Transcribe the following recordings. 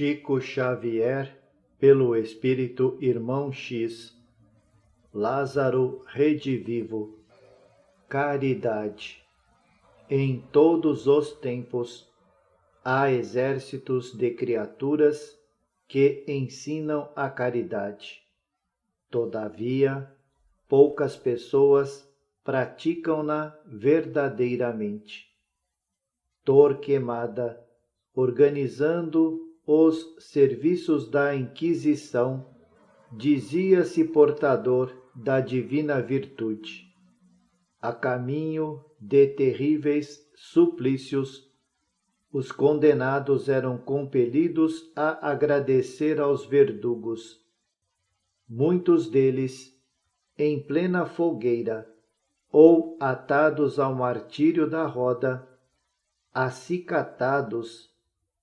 Chico Xavier, pelo Espírito Irmão X. Lázaro Redivivo. Caridade. Em todos os tempos há exércitos de criaturas que ensinam a caridade. Todavia, poucas pessoas praticam-na verdadeiramente. Torquemada, organizando os serviços da Inquisição, dizia-se portador da divina virtude. A caminho de terríveis suplícios, os condenados eram compelidos a agradecer aos verdugos. Muitos deles, em plena fogueira, ou atados ao martírio da roda, acicatados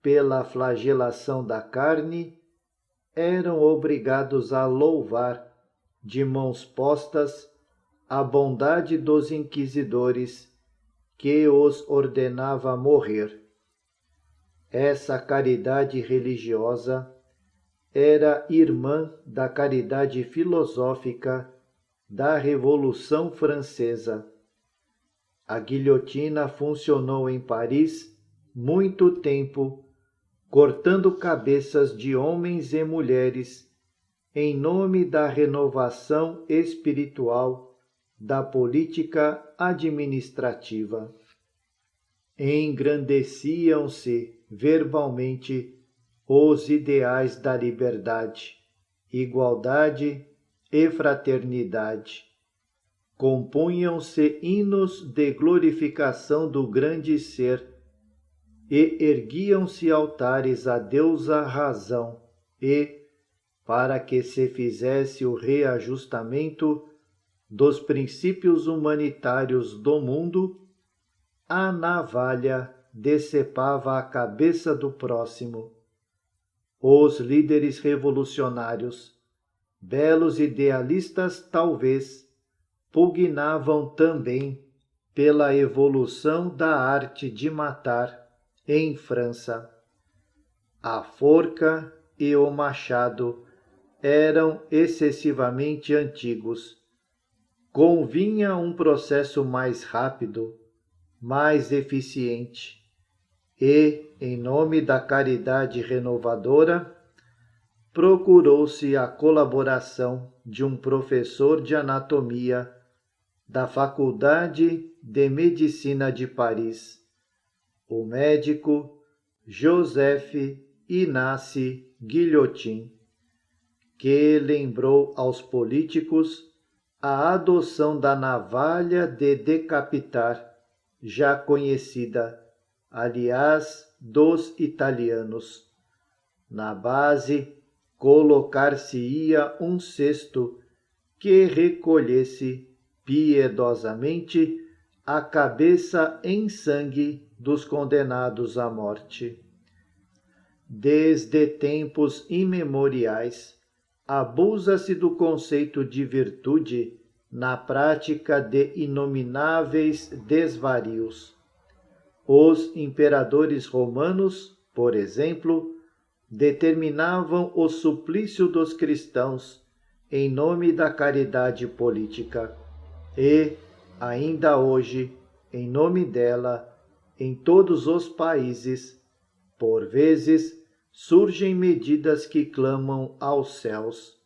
pela flagelação da carne, eram obrigados a louvar, de mãos postas, a bondade dos inquisidores, que os ordenava morrer. Essa caridade religiosa era irmã da caridade filosófica da Revolução Francesa. A guilhotina funcionou em Paris muito tempo, cortando cabeças de homens e mulheres, em nome da renovação espiritual da política administrativa. Engrandeciam-se verbalmente os ideais da liberdade, igualdade e fraternidade. Compunham-se hinos de glorificação do grande ser e erguiam-se altares à deusa razão e, para que se fizesse o reajustamento dos princípios humanitários do mundo, a navalha decepava a cabeça do próximo. Os líderes revolucionários, belos idealistas talvez, pugnavam também pela evolução da arte de matar em França. A forca e o machado eram excessivamente antigos. Convinha um processo mais rápido, mais eficiente, e, em nome da caridade renovadora, procurou-se a colaboração de um professor de anatomia da Faculdade de Medicina de Paris, o médico Joseph Ignace Guillotin, que lembrou aos políticos a adoção da navalha de decapitar, já conhecida, aliás, dos italianos. Na base, colocar-se-ia um cesto que recolhesse piedosamente a cabeça em sangue dos condenados à morte. Desde tempos imemoriais, abusa-se do conceito de virtude na prática de inomináveis desvarios. Os imperadores romanos, por exemplo, determinavam o suplício dos cristãos em nome da caridade política e, ainda hoje, em nome dela, em todos os países, por vezes, surgem medidas que clamam aos céus.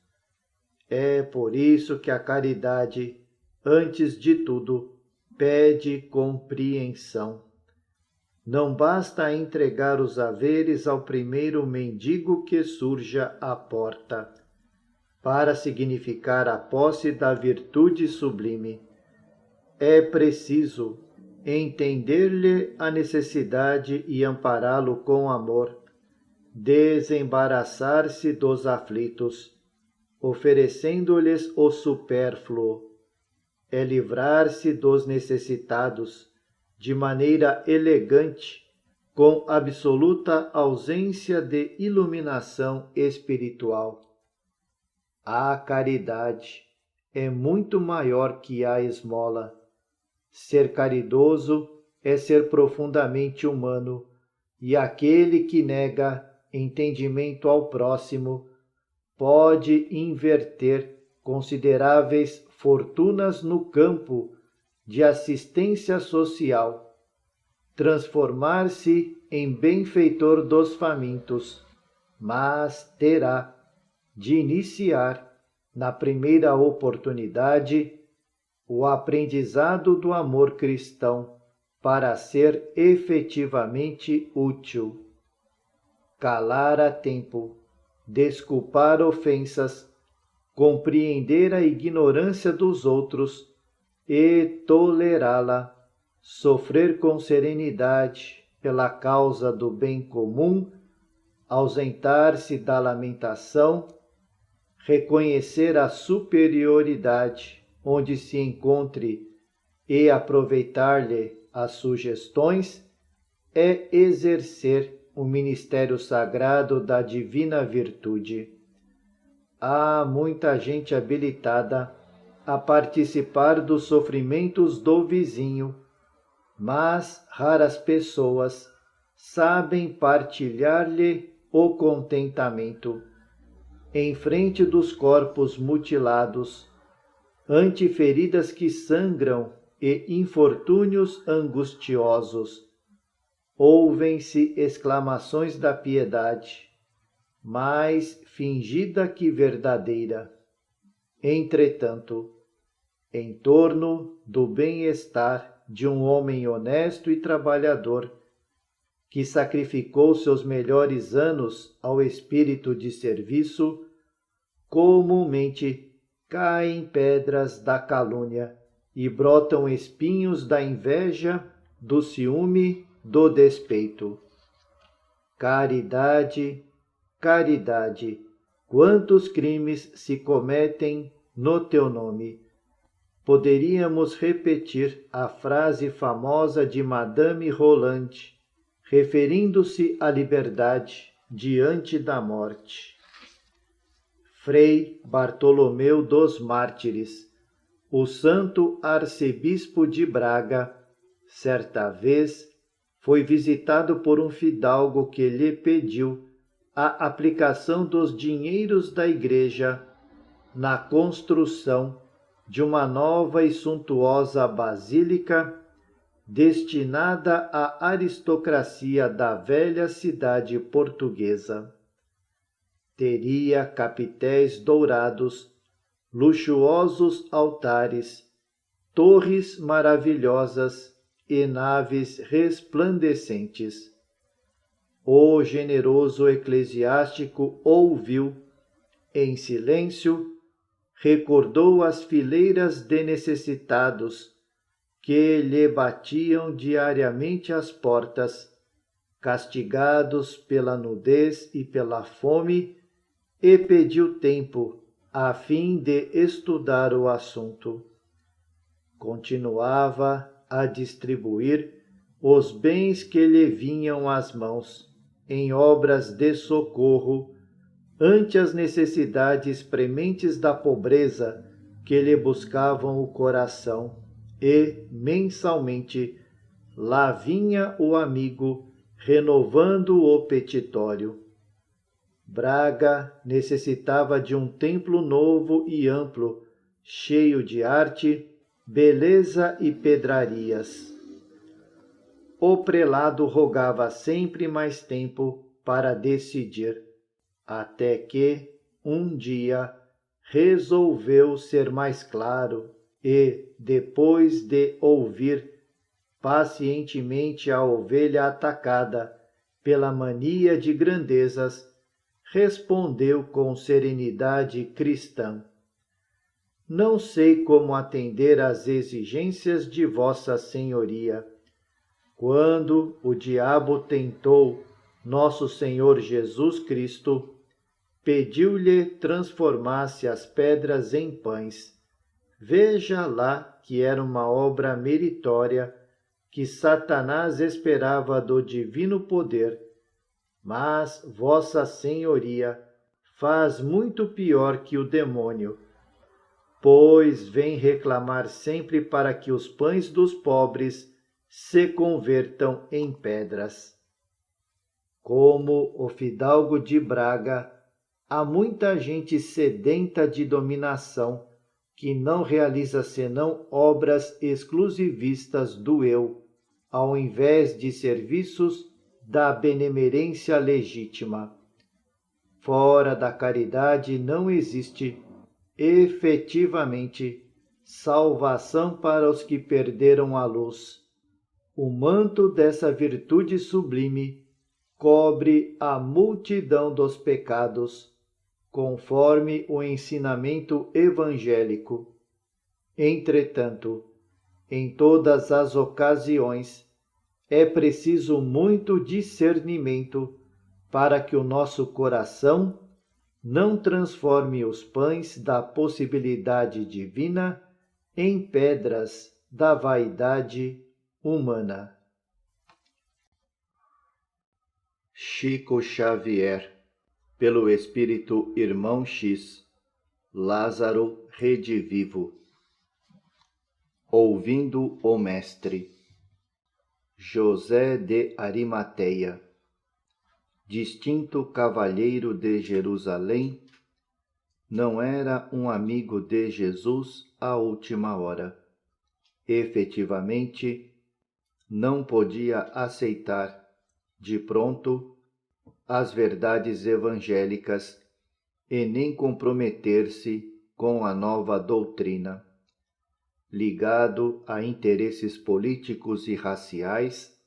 É por isso que a caridade, antes de tudo, pede compreensão. Não basta entregar os haveres ao primeiro mendigo que surja à porta, para significar a posse da virtude sublime. É preciso entender-lhe a necessidade e ampará-lo com amor, desembaraçar-se dos aflitos, oferecendo-lhes o supérfluo, é livrar-se dos necessitados, de maneira elegante, com absoluta ausência de iluminação espiritual. A caridade é muito maior que a esmola. Ser caridoso é ser profundamente humano, e aquele que nega entendimento ao próximo, pode inverter consideráveis fortunas no campo de assistência social, transformar-se em benfeitor dos famintos, mas terá de iniciar, na primeira oportunidade, o aprendizado do amor cristão para ser efetivamente útil. Calar a tempo, desculpar ofensas, compreender a ignorância dos outros e tolerá-la, sofrer com serenidade pela causa do bem comum, ausentar-se da lamentação, reconhecer a superioridade onde se encontre e aproveitar-lhe as sugestões, é exercer o ministério sagrado da divina virtude. Há muita gente habilitada a participar dos sofrimentos do vizinho, mas raras pessoas sabem partilhar-lhe o contentamento. Em frente dos corpos mutilados, ante feridas que sangram e infortúnios angustiosos, ouvem-se exclamações da piedade, mais fingida que verdadeira. Entretanto, em torno do bem-estar de um homem honesto e trabalhador, que sacrificou seus melhores anos ao espírito de serviço, comumente caem pedras da calúnia e brotam espinhos da inveja, do ciúme, do despeito. Caridade, caridade, quantos crimes se cometem no teu nome. Poderíamos repetir a frase famosa de Madame Roland, referindo-se à liberdade diante da morte. Frei Bartolomeu dos Mártires, o santo arcebispo de Braga, certa vez foi visitado por um fidalgo que lhe pediu a aplicação dos dinheiros da igreja na construção de uma nova e suntuosa basílica destinada à aristocracia da velha cidade portuguesa. Teria capitéis dourados, luxuosos altares, torres maravilhosas e naves resplandecentes. O generoso eclesiástico ouviu, em silêncio, recordou as fileiras de necessitados que lhe batiam diariamente às portas, castigados pela nudez e pela fome, e pediu tempo a fim de estudar o assunto. Continuava a distribuir os bens que lhe vinham às mãos, em obras de socorro, ante as necessidades prementes da pobreza que lhe buscavam o coração, e, mensalmente, lá vinha o amigo, renovando o petitório. Braga necessitava de um templo novo e amplo, cheio de arte, beleza e pedrarias. O prelado rogava sempre mais tempo para decidir, até que, um dia, resolveu ser mais claro e, depois de ouvir pacientemente a ovelha atacada pela mania de grandezas, respondeu com serenidade cristã: Não sei como atender às exigências de Vossa Senhoria. Quando o diabo tentou nosso Senhor Jesus Cristo, pediu-lhe transformasse as pedras em pães. Veja lá que era uma obra meritória que Satanás esperava do divino poder, mas Vossa Senhoria faz muito pior que o demônio, pois vem reclamar sempre para que os pães dos pobres se convertam em pedras. Como o fidalgo de Braga, há muita gente sedenta de dominação que não realiza senão obras exclusivistas do eu, ao invés de serviços da benemerência legítima. Fora da caridade não existe, efetivamente, salvação para os que perderam a luz. O manto dessa virtude sublime cobre a multidão dos pecados, conforme o ensinamento evangélico. Entretanto, em todas as ocasiões, é preciso muito discernimento para que o nosso coração não transforme os pães da possibilidade divina em pedras da vaidade humana. Chico Xavier, pelo Espírito Irmão X, Lázaro Redivivo. Ouvindo o Mestre. José de Arimateia, distinto cavalheiro de Jerusalém, não era um amigo de Jesus à última hora. Efetivamente, não podia aceitar de pronto as verdades evangélicas e nem comprometer-se com a nova doutrina. Ligado a interesses políticos e raciais,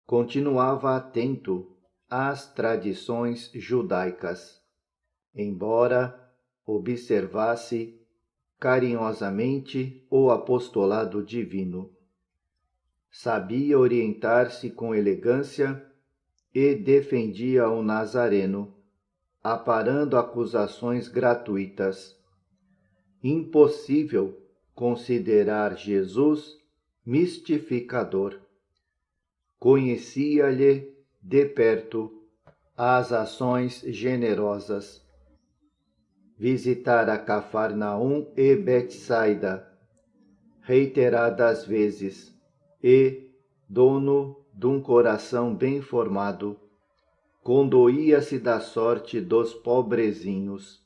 continuava atento às tradições judaicas, embora observasse carinhosamente o apostolado divino. Sabia orientar-se com elegância e defendia o Nazareno, aparando acusações gratuitas. Impossível considerar Jesus mistificador. Conhecia-lhe de perto as ações generosas. Visitara Cafarnaum e Betsaida reiteradas vezes e, dono de um coração bem formado, condoía-se da sorte dos pobrezinhos.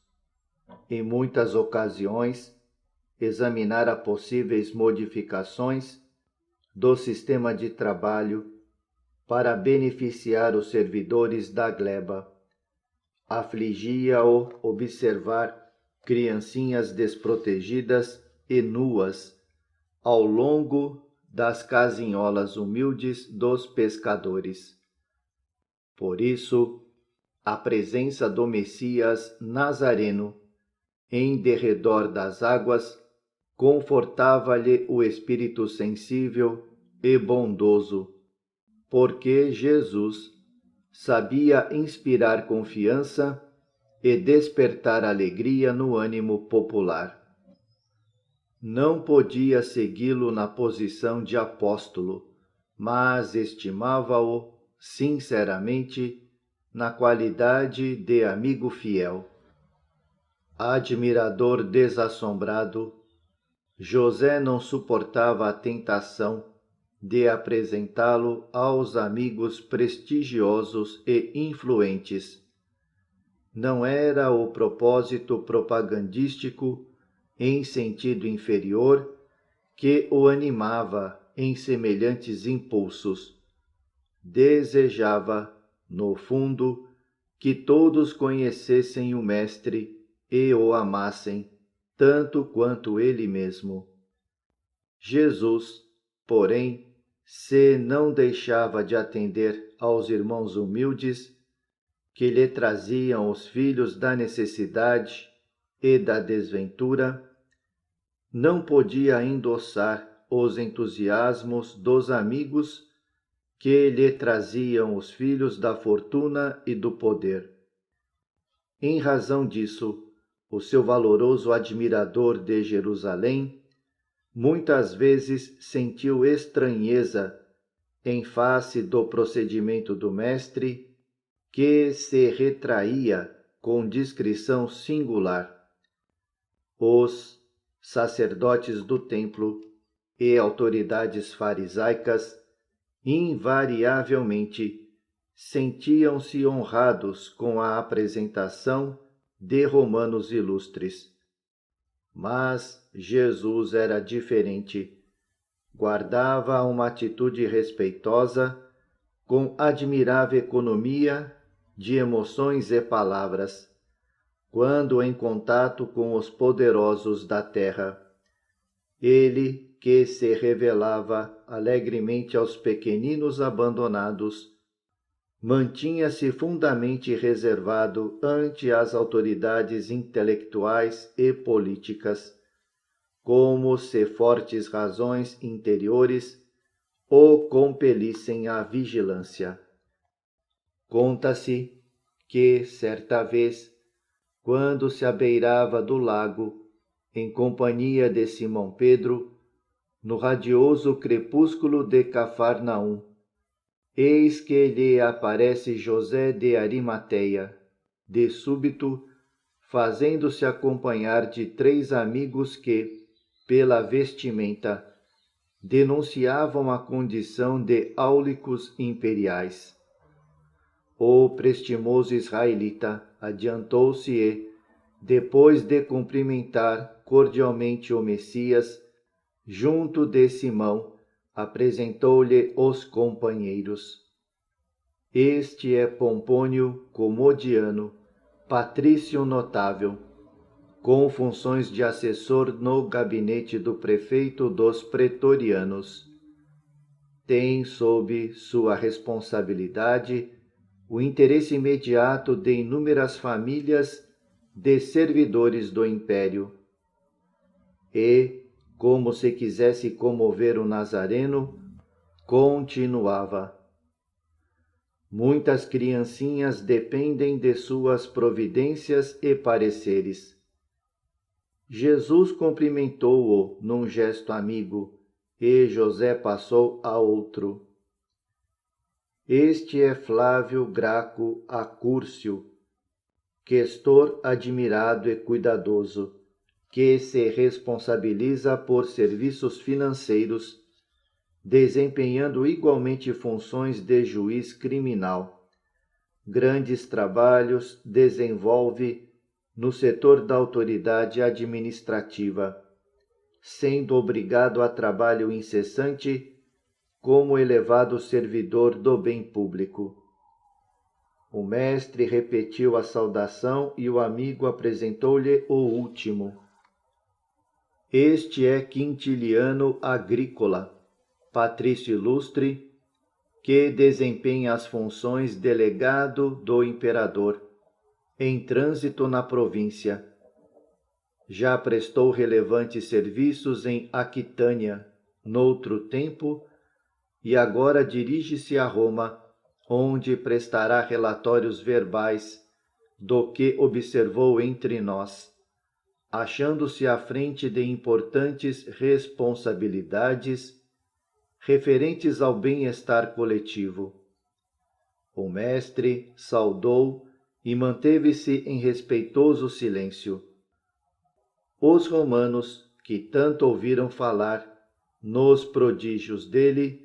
Em muitas ocasiões, examinara possíveis modificações do sistema de trabalho para beneficiar os servidores da gleba. Afligia-o observar criancinhas desprotegidas e nuas ao longo das casinholas humildes dos pescadores. Por isso, a presença do Messias Nazareno em derredor das águas confortava-lhe o espírito sensível e bondoso, porque Jesus sabia inspirar confiança e despertar alegria no ânimo popular. Não podia segui-lo na posição de apóstolo, mas estimava-o sinceramente na qualidade de amigo fiel. Admirador desassombrado, José não suportava a tentação de apresentá-lo aos amigos prestigiosos e influentes. Não era o propósito propagandístico em sentido inferior que o animava em semelhantes impulsos. Desejava, no fundo, que todos conhecessem o Mestre e o amassem, tanto quanto ele mesmo. Jesus, porém, se não deixava de atender aos irmãos humildes que lhe traziam os filhos da necessidade e da desventura, não podia endossar os entusiasmos dos amigos que lhe traziam os filhos da fortuna e do poder. Em razão disso, o seu valoroso admirador de Jerusalém muitas vezes sentiu estranheza em face do procedimento do Mestre, que se retraía com discrição singular. Os sacerdotes do templo e autoridades farisaicas invariavelmente sentiam-se honrados com a apresentação de romanos ilustres. Mas Jesus era diferente. Guardava uma atitude respeitosa, com admirável economia de emoções e palavras, quando em contato com os poderosos da terra. Ele, que se revelava alegremente aos pequeninos abandonados, mantinha-se fundamente reservado ante as autoridades intelectuais e políticas, como se fortes razões interiores o compelissem à vigilância. Conta-se que, certa vez, quando se abeirava do lago, em companhia de Simão Pedro, no radioso crepúsculo de Cafarnaum, eis que lhe aparece José de Arimateia, de súbito, fazendo-se acompanhar de 3 amigos que, pela vestimenta, denunciavam a condição de áulicos imperiais. O prestimoso israelita adiantou-se e, depois de cumprimentar cordialmente o Messias, junto de Simão, apresentou-lhe os companheiros. Este é Pompônio Comodiano, patrício notável, com funções de assessor no gabinete do prefeito dos pretorianos. Tem sob sua responsabilidade o interesse imediato de inúmeras famílias de servidores do império. E, como se quisesse comover o Nazareno, continuava: muitas criancinhas dependem de suas providências e pareceres. Jesus cumprimentou-o num gesto amigo, e José passou a outro. Este é Flávio Graco Acúrcio, questor admirado e cuidadoso, que se responsabiliza por serviços financeiros, desempenhando igualmente funções de juiz criminal. Grandes trabalhos desenvolve no setor da autoridade administrativa, sendo obrigado a trabalho incessante como elevado servidor do bem público. O mestre repetiu a saudação e o amigo apresentou-lhe o último. Este é Quintiliano Agrícola, patrício ilustre, que desempenha as funções de delegado do imperador, em trânsito na província. Já prestou relevantes serviços em Aquitânia, noutro tempo, e agora dirige-se a Roma, onde prestará relatórios verbais do que observou entre nós, achando-se à frente de importantes responsabilidades referentes ao bem-estar coletivo. O mestre saudou e manteve-se em respeitoso silêncio. Os romanos, que tanto ouviram falar nos prodígios dele,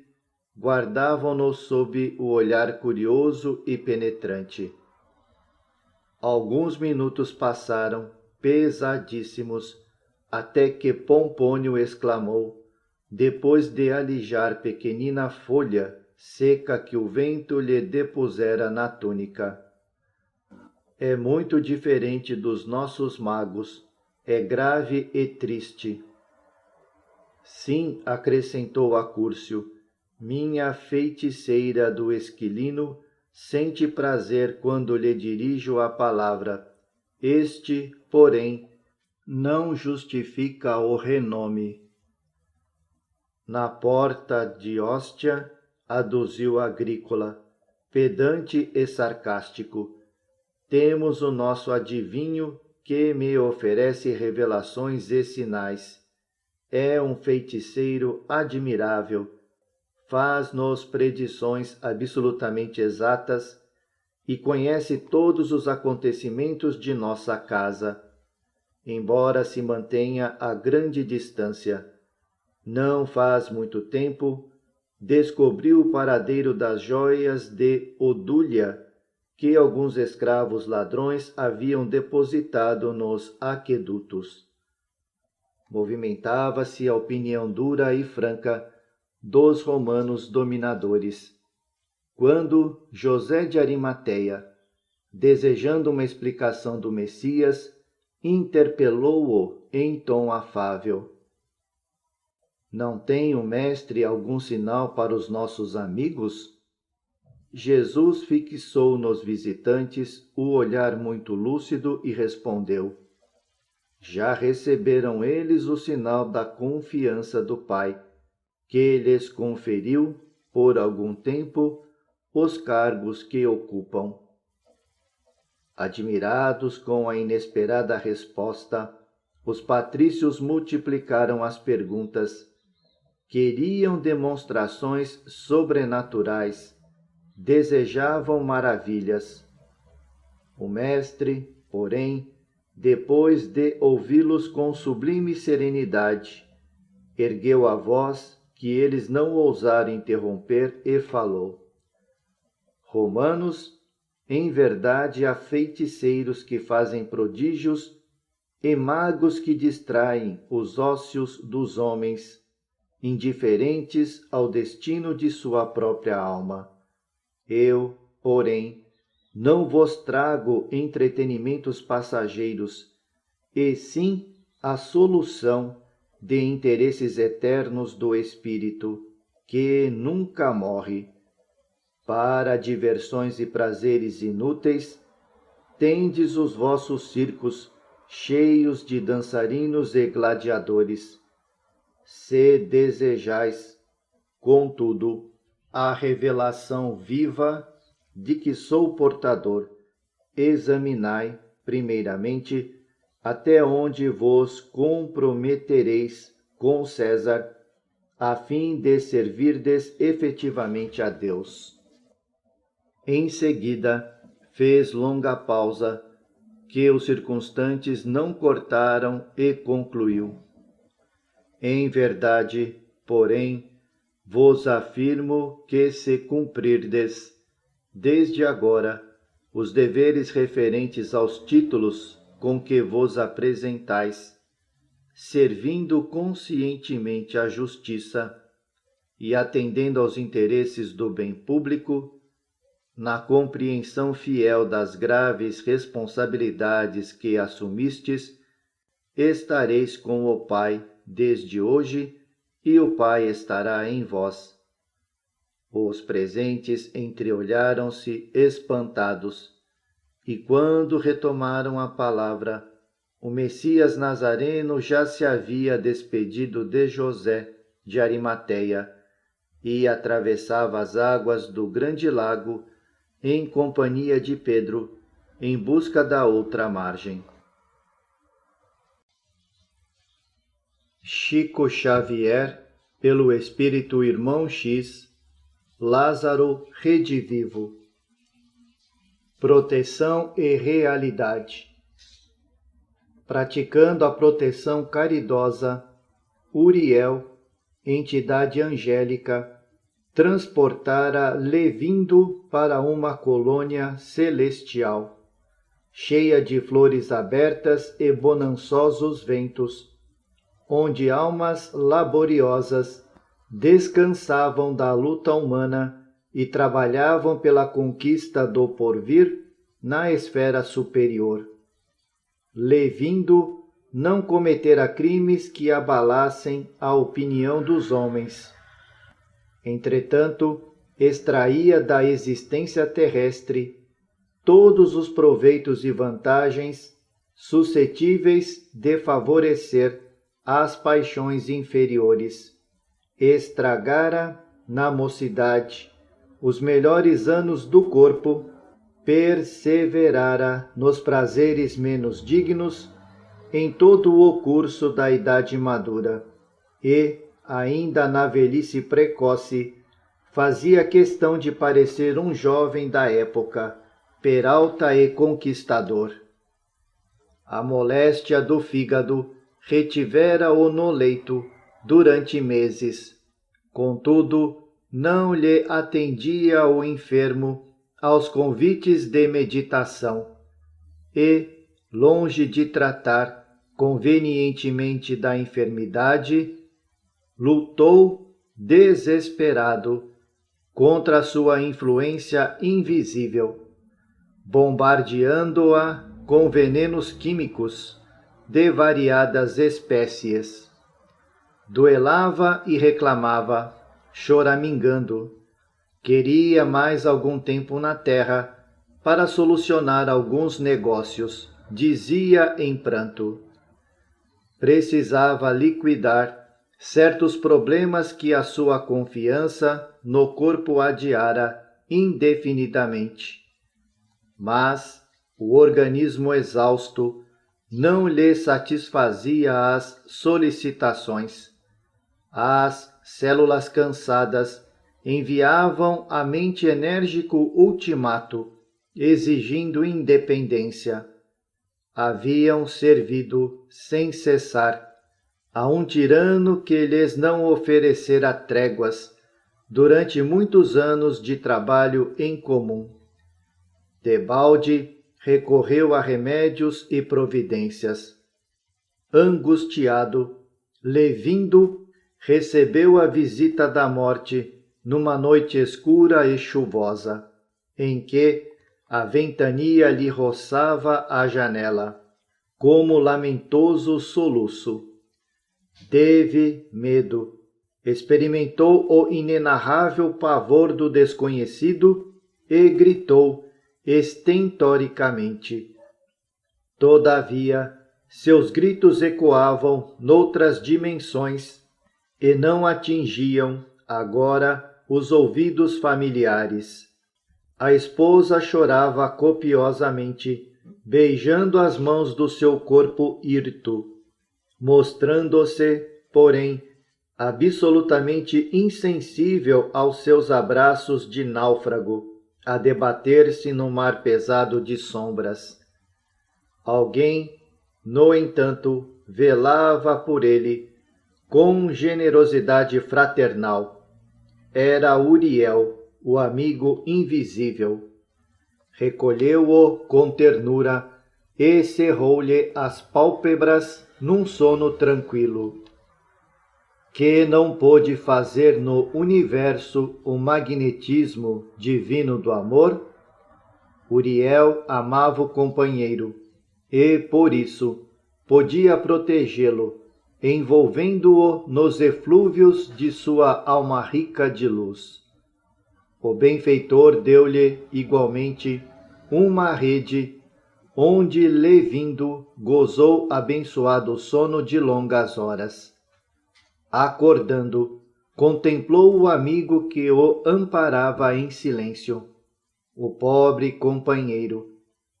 guardavam-no sob o olhar curioso e penetrante. Alguns minutos passaram, pesadíssimos, até que Pompônio exclamou, depois de alijar pequenina folha seca que o vento lhe depusera na túnica: é muito diferente dos nossos magos, é grave e triste. Sim, acrescentou Acúrcio, minha feiticeira do Esquilino sente prazer quando lhe dirijo a palavra. Este, porém, não justifica o renome. Na porta de Hóstia, aduziu Agrícola, pedante e sarcástico, temos o nosso adivinho que me oferece revelações e sinais. É um feiticeiro admirável, faz-nos predições absolutamente exatas e conhece todos os acontecimentos de nossa casa, embora se mantenha a grande distância. Não faz muito tempo, descobriu o paradeiro das joias de Odúlia, que alguns escravos ladrões haviam depositado nos aquedutos. Movimentava-se a opinião dura e franca dos romanos dominadores, quando José de Arimateia, desejando uma explicação do Messias, interpelou-o em tom afável. Não tem o mestre algum sinal para os nossos amigos? Jesus fixou nos visitantes o olhar muito lúcido e respondeu: já receberam eles o sinal da confiança do Pai, que lhes conferiu, por algum tempo, os cargos que ocupam. Admirados com a inesperada resposta, os patrícios multiplicaram as perguntas. Queriam demonstrações sobrenaturais, desejavam maravilhas. O mestre, porém, depois de ouvi-los com sublime serenidade, ergueu a voz que eles não ousaram interromper e falou: Romanos, em verdade há feiticeiros que fazem prodígios e magos que distraem os ócios dos homens, indiferentes ao destino de sua própria alma. Eu, porém, não vos trago entretenimentos passageiros, e sim a solução de interesses eternos do espírito, que nunca morre. Para diversões e prazeres inúteis, tendes os vossos circos cheios de dançarinos e gladiadores. Se desejais, contudo, a revelação viva de que sou portador, examinai, primeiramente, até onde vos comprometereis com César, a fim de servirdes efetivamente a Deus. Em seguida, fez longa pausa, que os circunstantes não cortaram, e concluiu: Em verdade, porém, vos afirmo que, se cumprirdes, desde agora, os deveres referentes aos títulos com que vos apresentais, servindo conscientemente à justiça e atendendo aos interesses do bem público, na compreensão fiel das graves responsabilidades que assumistes, estareis com o Pai desde hoje, e o Pai estará em vós. Os presentes entreolharam-se espantados, e quando retomaram a palavra, o Messias Nazareno já se havia despedido de José de Arimateia e atravessava as águas do grande lago em companhia de Pedro, em busca da outra margem. Chico Xavier, pelo Espírito Irmão X, Lázaro redivivo. Proteção e realidade. Praticando a proteção caridosa, Uriel, entidade angélica, transportara Levindo para uma colônia celestial, cheia de flores abertas e bonançosos ventos, onde almas laboriosas descansavam da luta humana e trabalhavam pela conquista do porvir na esfera superior. Levindo não cometera crimes que abalassem a opinião dos homens. Entretanto, extraía da existência terrestre todos os proveitos e vantagens suscetíveis de favorecer as paixões inferiores. Estragara, na mocidade, os melhores anos do corpo, perseverara nos prazeres menos dignos em todo o curso da idade madura e, ainda na velhice precoce, fazia questão de parecer um jovem da época, peralta e conquistador. A moléstia do fígado retivera-o no leito durante meses. Contudo, não lhe atendia o enfermo aos convites de meditação e, longe de tratar convenientemente da enfermidade, lutou desesperado contra sua influência invisível, bombardeando-a com venenos químicos de variadas espécies. Duelava e reclamava, choramingando. Queria mais algum tempo na terra para solucionar alguns negócios, dizia em pranto. Precisava liquidar certos problemas que a sua confiança no corpo adiara indefinidamente. Mas o organismo exausto não lhe satisfazia as solicitações. As células cansadas enviavam à mente enérgico ultimato, exigindo independência. Haviam servido sem cessar a um tirano que lhes não oferecera tréguas durante muitos anos de trabalho em comum. Debalde recorreu a remédios e providências. Angustiado, Levindo recebeu a visita da morte numa noite escura e chuvosa, em que a ventania lhe roçava a janela, como lamentoso soluço. Teve medo, experimentou o inenarrável pavor do desconhecido e gritou estentoricamente. Todavia, seus gritos ecoavam noutras dimensões e não atingiam, agora, os ouvidos familiares. A esposa chorava copiosamente, beijando as mãos do seu corpo hirto, mostrando-se, porém, absolutamente insensível aos seus abraços de náufrago, a debater-se no mar pesado de sombras. Alguém, no entanto, velava por ele com generosidade fraternal. Era Uriel, o amigo invisível. Recolheu-o com ternura e cerrou-lhe as pálpebras num sono tranquilo. Que não pôde fazer no universo o magnetismo divino do amor? Uriel amava o companheiro e, por isso, podia protegê-lo, envolvendo-o nos eflúvios de sua alma rica de luz. O benfeitor deu-lhe, igualmente, uma rede, onde, Levindo, gozou abençoado sono de longas horas. Acordando, contemplou o amigo que o amparava em silêncio. O pobre companheiro,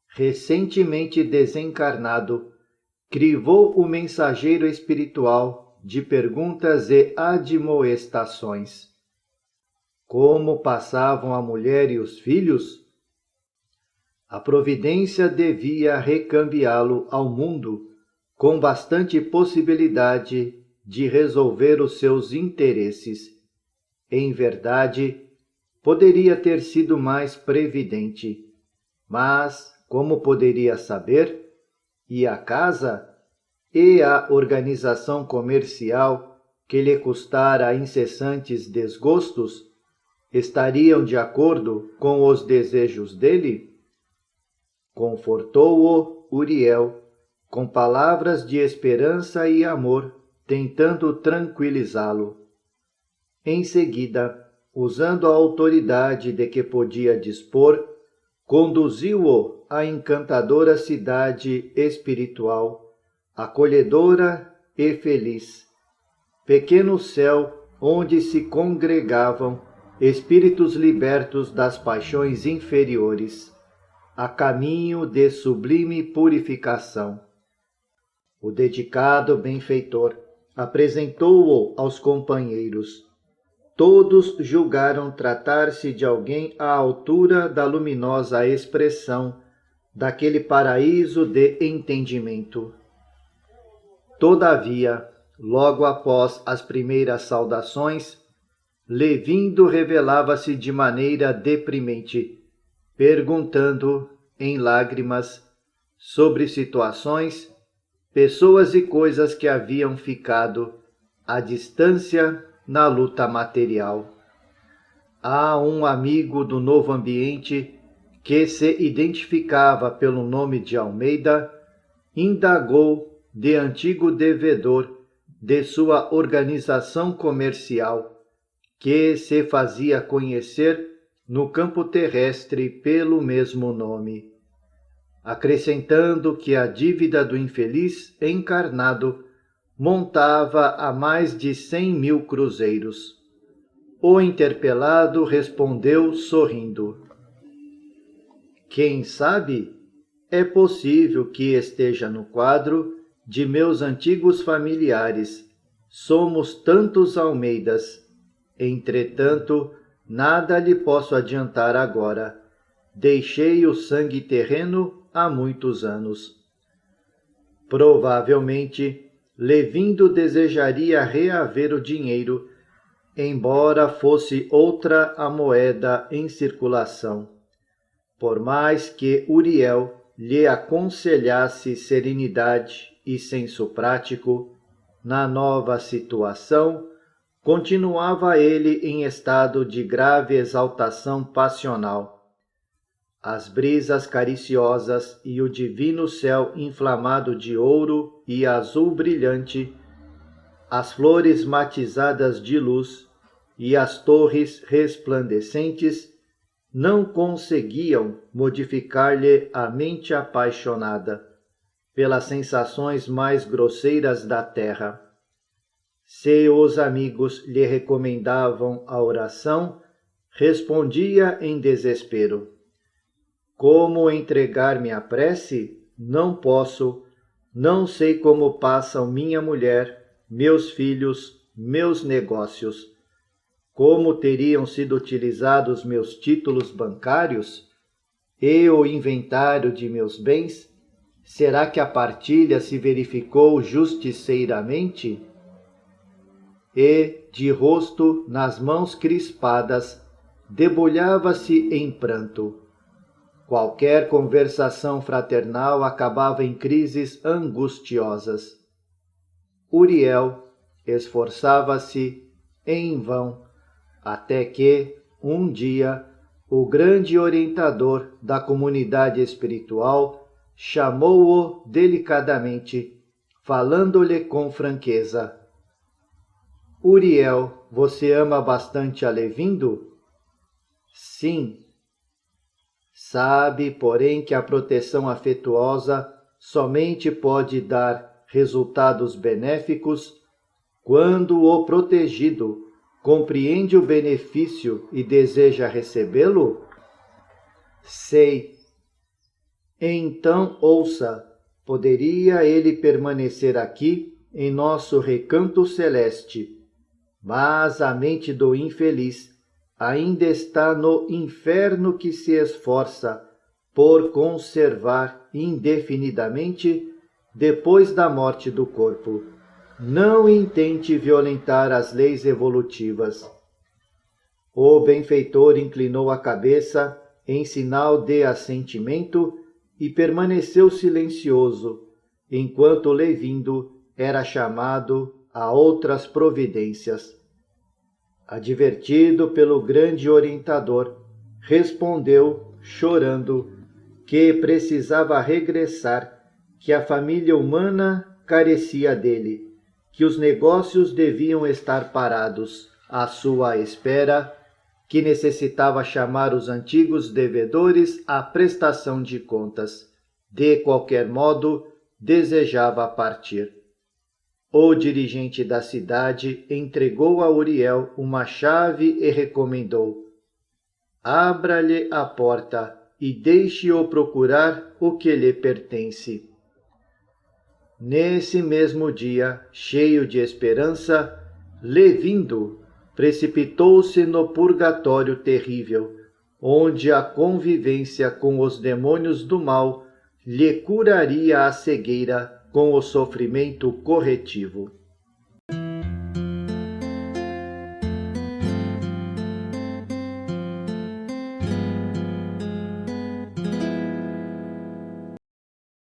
recentemente desencarnado, crivou o mensageiro espiritual de perguntas e admoestações. Como passavam a mulher e os filhos? A providência devia recambiá-lo ao mundo com bastante possibilidade de resolver os seus interesses. Em verdade, poderia ter sido mais previdente. Mas, como poderia saber? E a casa? E a organização comercial que lhe custara incessantes desgostos? Estariam de acordo com os desejos dele? Confortou-o Uriel com palavras de esperança e amor, tentando tranquilizá-lo. Em seguida, usando a autoridade de que podia dispor, conduziu-o à encantadora cidade espiritual, acolhedora e feliz, pequeno céu onde se congregavam espíritos libertos das paixões inferiores, a caminho de sublime purificação. O dedicado benfeitor apresentou-o aos companheiros. Todos julgaram tratar-se de alguém à altura da luminosa expressão daquele paraíso de entendimento. Todavia, logo após as primeiras saudações, Levindo revelava-se de maneira deprimente, perguntando, em lágrimas, sobre situações, pessoas e coisas que haviam ficado à distância na luta material. Há um amigo do novo ambiente que se identificava pelo nome de Almeida, indagou de antigo devedor de sua organização comercial, que se fazia conhecer no campo terrestre pelo mesmo nome, acrescentando que a dívida do infeliz encarnado montava a mais de 100.000 cruzeiros. O interpelado respondeu sorrindo: quem sabe, é possível que esteja no quadro de meus antigos familiares. Somos tantos Almeidas. Entretanto, nada lhe posso adiantar agora. Deixei o sangue terreno há muitos anos. Provavelmente, Levindo desejaria reaver o dinheiro, embora fosse outra a moeda em circulação. Por mais que Uriel lhe aconselhasse serenidade e senso prático, na nova situação, continuava ele em estado de grave exaltação passional. As brisas cariciosas e o divino céu inflamado de ouro e azul brilhante, as flores matizadas de luz e as torres resplandecentes não conseguiam modificar-lhe a mente apaixonada pelas sensações mais grosseiras da terra. Se os amigos lhe recomendavam a oração, respondia em desespero: como entregar-me à prece? Não posso. Não sei como passam minha mulher, meus filhos, meus negócios. Como teriam sido utilizados meus títulos bancários e o inventário de meus bens? Será que a partilha se verificou justiceiramente? E, de rosto nas mãos crispadas, debulhava-se em pranto. Qualquer conversação fraternal acabava em crises angustiosas. Uriel esforçava-se em vão, até que, um dia, o grande orientador da comunidade espiritual chamou-o delicadamente, falando-lhe com franqueza: Uriel, você ama bastante a Levindo? Sim. Sabe, porém, que a proteção afetuosa somente pode dar resultados benéficos quando o protegido compreende o benefício e deseja recebê-lo? Sei. Então ouça, poderia ele permanecer aqui em nosso recanto celeste, mas a mente do infeliz ainda está no inferno que se esforça por conservar indefinidamente depois da morte do corpo. Não intente violentar as leis evolutivas. O benfeitor inclinou a cabeça em sinal de assentimento e permaneceu silencioso, enquanto Levindo era chamado a outras providências. Advertido pelo grande orientador, respondeu, chorando, que precisava regressar, que a família humana carecia dele, que os negócios deviam estar parados à sua espera, que necessitava chamar os antigos devedores à prestação de contas. De qualquer modo, desejava partir. O dirigente da cidade entregou a Uriel uma chave e recomendou: abra-lhe a porta e deixe-o procurar o que lhe pertence. Nesse mesmo dia, cheio de esperança, Levindo precipitou-se no purgatório terrível, onde a convivência com os demônios do mal lhe curaria a cegueira com o sofrimento corretivo.